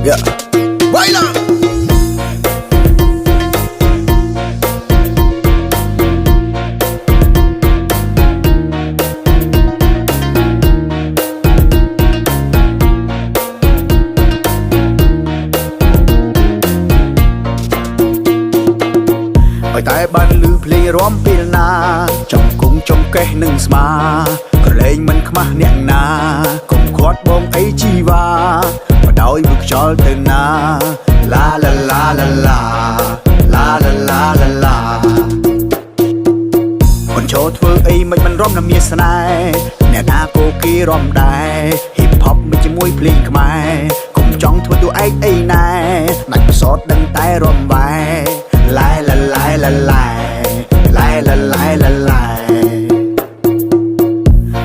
Yeah. Baila. ឲ្យតែបានលឺភ្លេងរាំពេលណាចំគង់ចំកេះនឹងស្មាក្រលែងមិនខ្មាស់អ្នកណាកុំខាត់បងអីជីវ៉ាបដោយមុខខ្យល់ទៅណាឡាឡាឡាឡាឡាឡាឡាឡាឡាឡាคนโชว์ធ្វើអីមិនរំណាមានស្នេហ៍អ្នកណាក៏គេរំដែរ hip hop មិនជាមួយភ្លេងខ្មែរកុំចង់ធ្វើតួឯងអីណែដាច់បសតដឹងតែរំវ៉ែឡាយឡាឡាយឡាឡាយឡាយឡាឡាយឡាឡាយ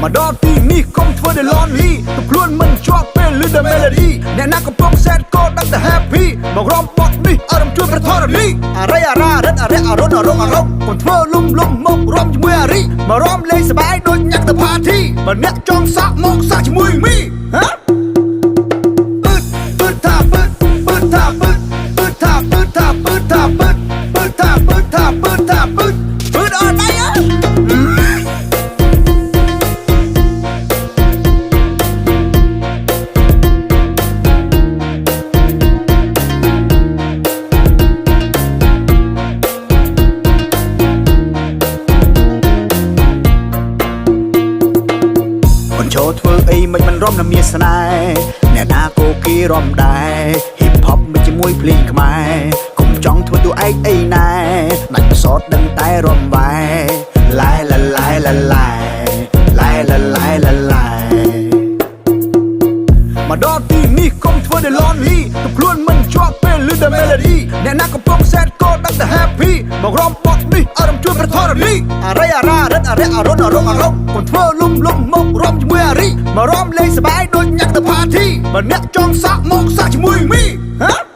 មកដល់ទីនេះកុំធ្វើតែ lonely ទៅខ្លួនមិនជាប់ពេលឮតែ melody អ្នកណាកំពុង sad ក៏ដឹងតែ happy មករំបត់នេះអារម្មណ៍ជួយប្រថរលីអរិយអារ៉ារត់អរិយអរុណអរងអរងកុំធ្វើលំលំមករំជាមួយអារីមករំលេងសប្បាយដូចញ៉ាក់ទៅ party បើអ្នកចង់សាក់មកសាក់ជាមួយមីហ៎ពឹតថាពឹតពឹតថាពឹតពឹតថាពឹតថាពឹតថាពឹតពឹតថាពឹតថាពឹតថាពឹតពឹតអត់ដែរចូលធ្វើអីមិនរំណាមានស្នេហ៍អ្នកណាក៏គេរំដែរ hip hop មិនជាមួយភ្លេងខ្មែរ កុំចង់ធ្វើតួឯងអីណែដាច់បសតដឹងតែរំវ៉ែឡាយឡាឡាយឡាឡាយឡាយឡាឡាយឡាឡាយមកដល់ទីនេះកុំធ្វើតែ lonely ទៅខ្លួនមិនជាប់ពេលឮតែ melody អ្នកណាកំពុង sad ក៏ដឹងតែ happy មករំបត់នេះអារម្មណ៍ជួយប្រថរលីអរិយអារ៉ារត់អរិយអរុណអរងអរងកុំធ្វើលំលំមករំជាមួយអារីមករំលេងសប្បាយដូចញ៉ាក់ទៅ party បើអ្នកចង់សាក់មកសាក់ជាមួយមីហ៎